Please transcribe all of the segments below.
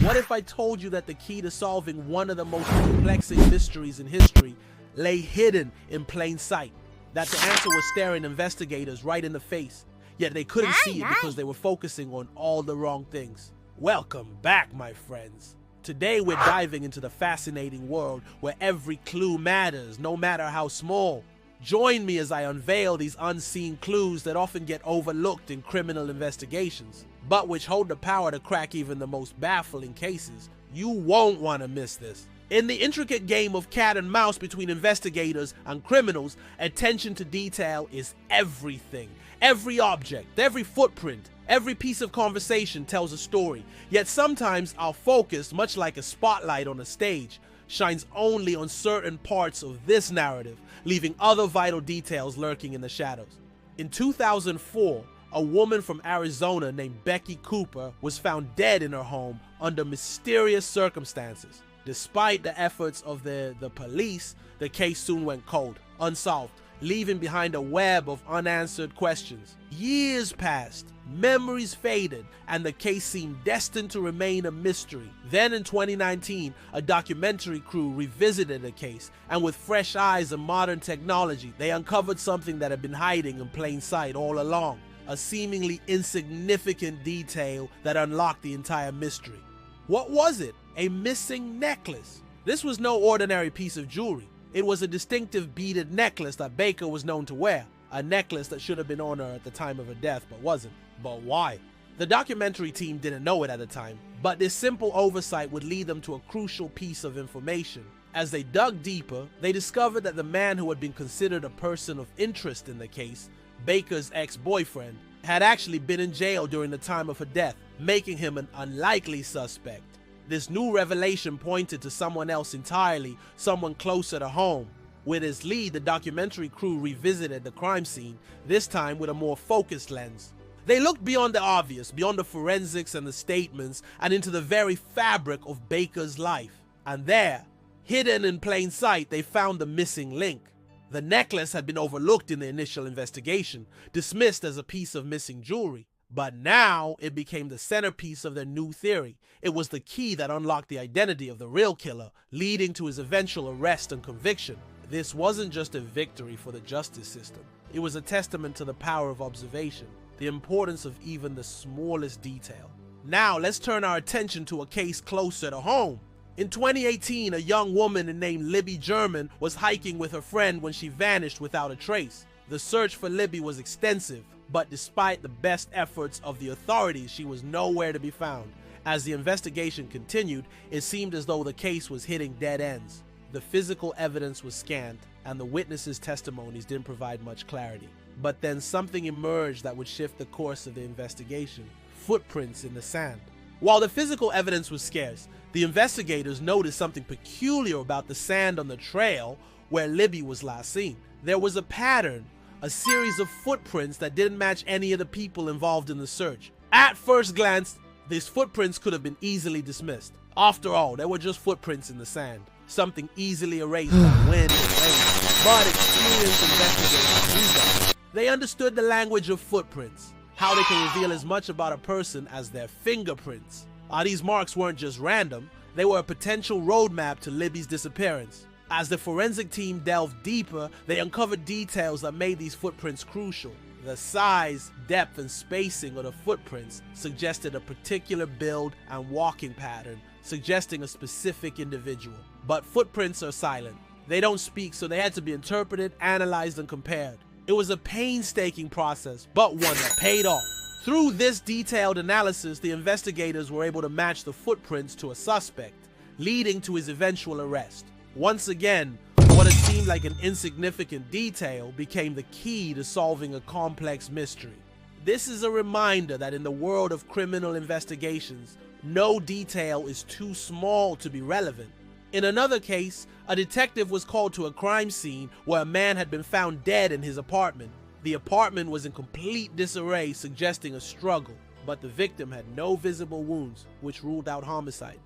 What if I told you that the key to solving one of the most perplexing mysteries in history lay hidden in plain sight? That the answer was staring investigators right in the face, yet they couldn't see it because they were focusing on all the wrong things. Welcome back, my friends. Today we're diving into the fascinating world where every clue matters, no matter how small. Join me as I unveil these unseen clues that often get overlooked in criminal investigations, but which hold the power to crack even the most baffling cases. You won't want to miss this. In the intricate game of cat and mouse between investigators and criminals, attention to detail is everything. Every object, every footprint, every piece of conversation tells a story. Yet sometimes our focus, much like a spotlight on a stage, shines only on certain parts of this narrative, leaving other vital details lurking in the shadows. In 2004, a woman from Arizona named Becky Cooper was found dead in her home under mysterious circumstances. Despite the efforts of the police, the case soon went cold, unsolved, leaving behind a web of unanswered questions. Years passed, memories faded, and the case seemed destined to remain a mystery. Then in 2019, a documentary crew revisited the case, and with fresh eyes and modern technology, they uncovered something that had been hiding in plain sight all along. A seemingly insignificant detail that unlocked the entire mystery. What was it? A missing necklace. This was no ordinary piece of jewelry. It was a distinctive beaded necklace that Baker was known to wear. A necklace that should have been on her at the time of her death, but wasn't. But why? The documentary team didn't know it at the time, but this simple oversight would lead them to a crucial piece of information. As they dug deeper, they discovered that the man who had been considered a person of interest in the case, Baker's ex-boyfriend, had actually been in jail during the time of her death, making him an unlikely suspect. This new revelation pointed to someone else entirely, someone closer to home. With his lead, the documentary crew revisited the crime scene, this time with a more focused lens. They looked beyond the obvious, beyond the forensics and the statements, and into the very fabric of Baker's life. And there, hidden in plain sight, they found the missing link. The necklace had been overlooked in the initial investigation, dismissed as a piece of missing jewelry. But now it became the centerpiece of their new theory. It was the key that unlocked the identity of the real killer, leading to his eventual arrest and conviction. This wasn't just a victory for the justice system. It was a testament to the power of observation, the importance of even the smallest detail. Now let's turn our attention to a case closer to home. In 2018, a young woman named Libby German was hiking with her friend when she vanished without a trace. The search for Libby was extensive, but despite the best efforts of the authorities, she was nowhere to be found. As the investigation continued, it seemed as though the case was hitting dead ends. The physical evidence was scant, and the witnesses' testimonies didn't provide much clarity. But then something emerged that would shift the course of the investigation: footprints in the sand. While the physical evidence was scarce, the investigators noticed something peculiar about the sand on the trail where Libby was last seen. There was a pattern, a series of footprints that didn't match any of the people involved in the search. At first glance, these footprints could have been easily dismissed. After all, they were just footprints in the sand, something easily erased by wind and rain. But experienced investigators knew that. They understood the language of footprints, how they can reveal as much about a person as their fingerprints. These marks weren't just random, they were a potential roadmap to Libby's disappearance. As the forensic team delved deeper, they uncovered details that made these footprints crucial. The size, depth, and spacing of the footprints suggested a particular build and walking pattern, suggesting a specific individual. But footprints are silent. They don't speak, so they had to be interpreted, analyzed, and compared. It was a painstaking process, but one that paid off. Through this detailed analysis, the investigators were able to match the footprints to a suspect, leading to his eventual arrest. Once again, what had seemed like an insignificant detail became the key to solving a complex mystery. This is a reminder that in the world of criminal investigations, no detail is too small to be relevant. In another case, a detective was called to a crime scene where a man had been found dead in his apartment. The apartment was in complete disarray, suggesting a struggle, but the victim had no visible wounds, which ruled out homicide.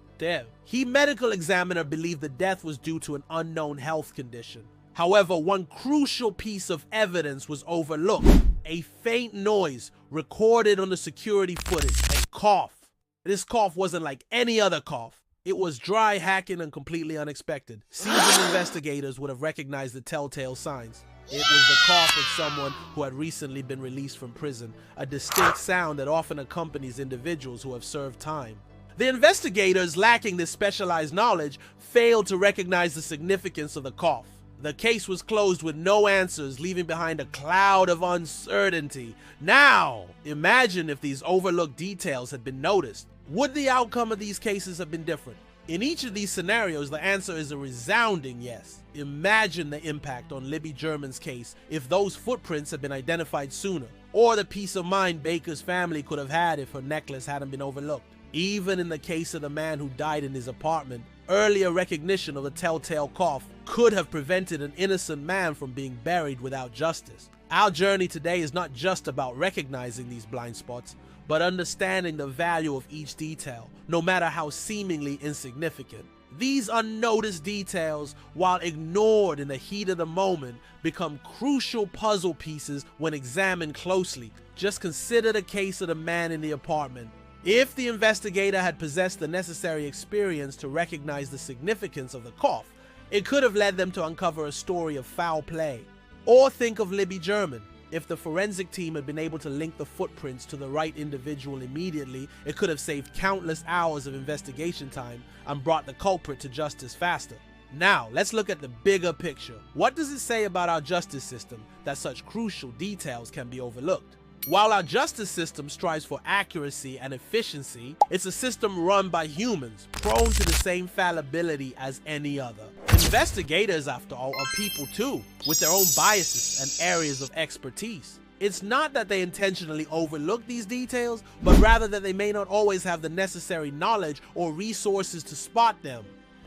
He medical examiner believed the death was due to an unknown health condition. However, one crucial piece of evidence was overlooked: a faint noise recorded on the security footage, a cough. This cough wasn't like any other cough. It was dry, hacking, and completely unexpected. Seasoned investigators would have recognized the telltale signs. It was the cough of someone who had recently been released from prison, a distinct sound that often accompanies individuals who have served time. The investigators, lacking this specialized knowledge, failed to recognize the significance of the cough. The case was closed with no answers, leaving behind a cloud of uncertainty. Now, imagine if these overlooked details had been noticed. Would the outcome of these cases have been different? In each of these scenarios, the answer is a resounding yes. Imagine the impact on Libby German's case if those footprints had been identified sooner, or the peace of mind Baker's family could have had if her necklace hadn't been overlooked. Even in the case of the man who died in his apartment, earlier recognition of the telltale cough could have prevented an innocent man from being buried without justice. Our journey today is not just about recognizing these blind spots, but understanding the value of each detail, no matter how seemingly insignificant. These unnoticed details, while ignored in the heat of the moment, become crucial puzzle pieces when examined closely. Just consider the case of the man in the apartment. If the investigator had possessed the necessary experience to recognize the significance of the cough, it could have led them to uncover a story of foul play. Or think of Libby German. If the forensic team had been able to link the footprints to the right individual immediately, it could have saved countless hours of investigation time and brought the culprit to justice faster. Now, let's look at the bigger picture. What does it say about our justice system that such crucial details can be overlooked? While our justice system strives for accuracy and efficiency, it's a system run by humans, prone to the same fallibility as any other. Investigators, after all, are people too, with their own biases and areas of expertise. It's not that they intentionally overlook these details, but rather that they may not always have the necessary knowledge or resources to spot them.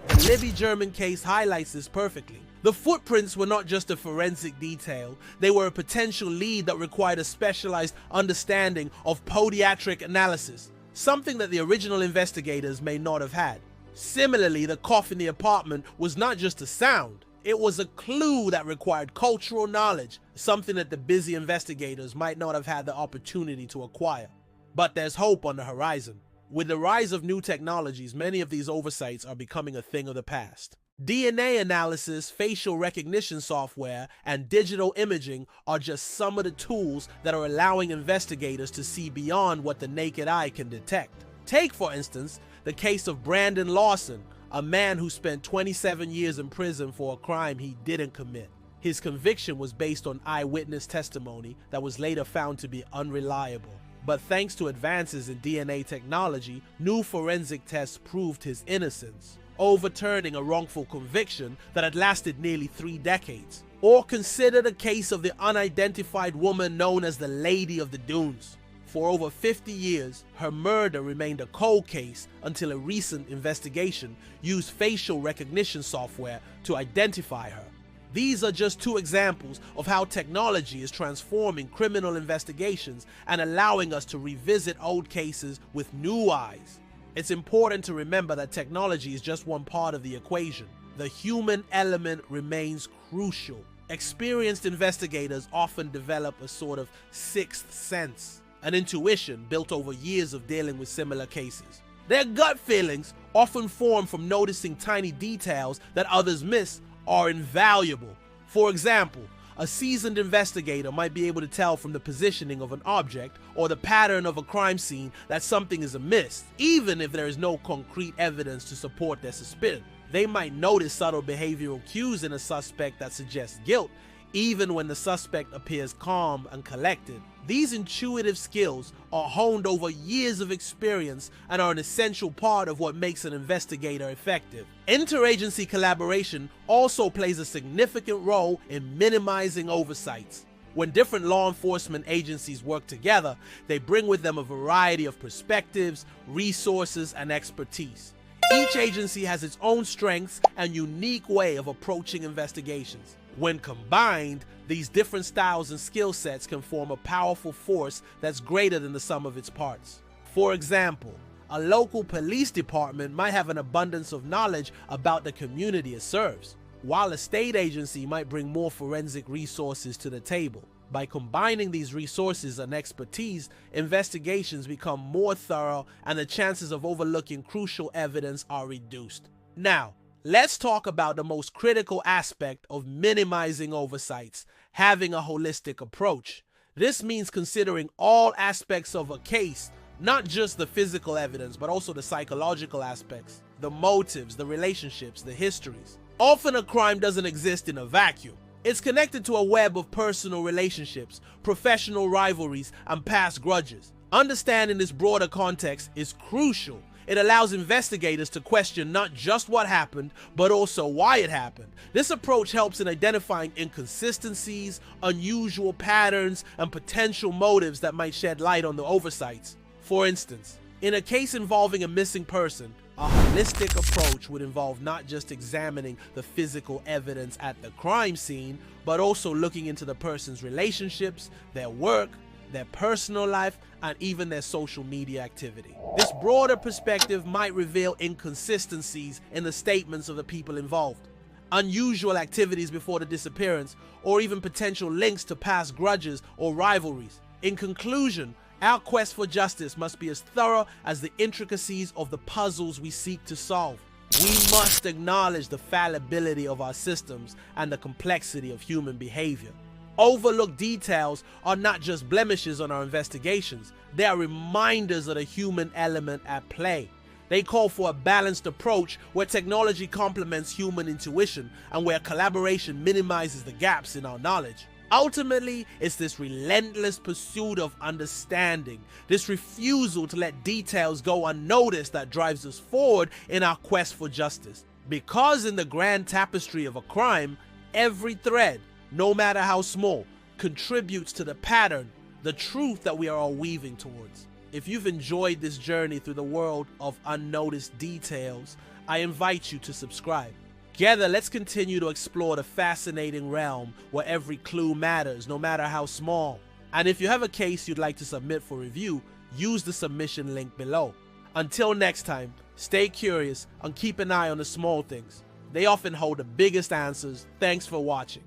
The Libby German case highlights this perfectly. The footprints were not just a forensic detail, they were a potential lead that required a specialized understanding of podiatric analysis, something that the original investigators may not have had. Similarly, the cough in the apartment was not just a sound, it was a clue that required cultural knowledge, something that the busy investigators might not have had the opportunity to acquire. But there's hope on the horizon. With the rise of new technologies, many of these oversights are becoming a thing of the past. DNA analysis, facial recognition software, and digital imaging are just some of the tools that are allowing investigators to see beyond what the naked eye can detect. Take, for instance, the case of Brandon Lawson, a man who spent 27 years in prison for a crime he didn't commit. His conviction was based on eyewitness testimony that was later found to be unreliable. But thanks to advances in DNA technology, new forensic tests proved his innocence, overturning a wrongful conviction that had lasted nearly 3 decades. Or consider the case of the unidentified woman known as the Lady of the Dunes. For over 50 years, her murder remained a cold case until a recent investigation used facial recognition software to identify her. These are just 2 examples of how technology is transforming criminal investigations and allowing us to revisit old cases with new eyes. It's important to remember that technology is just one part of the equation. The human element remains crucial. Experienced investigators often develop a sort of sixth sense, an intuition built over years of dealing with similar cases. Their gut feelings, often formed from noticing tiny details that others miss, are invaluable. For example, a seasoned investigator might be able to tell from the positioning of an object or the pattern of a crime scene that something is amiss, even if there is no concrete evidence to support their suspicion. They might notice subtle behavioral cues in a suspect that suggest guilt, even when the suspect appears calm and collected. These intuitive skills are honed over years of experience and are an essential part of what makes an investigator effective. Interagency collaboration also plays a significant role in minimizing oversights. When different law enforcement agencies work together, they bring with them a variety of perspectives, resources, and expertise. Each agency has its own strengths and unique way of approaching investigations. When combined, these different styles and skill sets can form a powerful force that's greater than the sum of its parts. For example, a local police department might have an abundance of knowledge about the community it serves, while a state agency might bring more forensic resources to the table. By combining these resources and expertise, investigations become more thorough and the chances of overlooking crucial evidence are reduced. Now, let's talk about the most critical aspect of minimizing oversights: having a holistic approach. This means considering all aspects of a case, not just the physical evidence, but also the psychological aspects, the motives, the relationships, the histories. Often a crime doesn't exist in a vacuum. It's connected to a web of personal relationships, professional rivalries, and past grudges. Understanding this broader context is crucial. It allows investigators to question not just what happened, but also why it happened. This approach helps in identifying inconsistencies, unusual patterns, and potential motives that might shed light on the oversights. For instance, in a case involving a missing person, a holistic approach would involve not just examining the physical evidence at the crime scene, but also looking into the person's relationships, their work, their personal life, and even their social media activity. This broader perspective might reveal inconsistencies in the statements of the people involved, unusual activities before the disappearance, or even potential links to past grudges or rivalries. In conclusion, our quest for justice must be as thorough as the intricacies of the puzzles we seek to solve. We must acknowledge the fallibility of our systems and the complexity of human behavior. Overlooked details are not just blemishes on our investigations, they are reminders of the human element at play. They call for a balanced approach where technology complements human intuition and where collaboration minimizes the gaps in our knowledge. Ultimately, it's this relentless pursuit of understanding, this refusal to let details go unnoticed that drives us forward in our quest for justice. Because in the grand tapestry of a crime, every thread, no matter how small, contributes to the pattern, the truth that we are all weaving towards. If you've enjoyed this journey through the world of unnoticed details, I invite you to subscribe. Together, let's continue to explore the fascinating realm where every clue matters, no matter how small. And if you have a case you'd like to submit for review, use the submission link below. Until next time, stay curious and keep an eye on the small things. They often hold the biggest answers. Thanks for watching.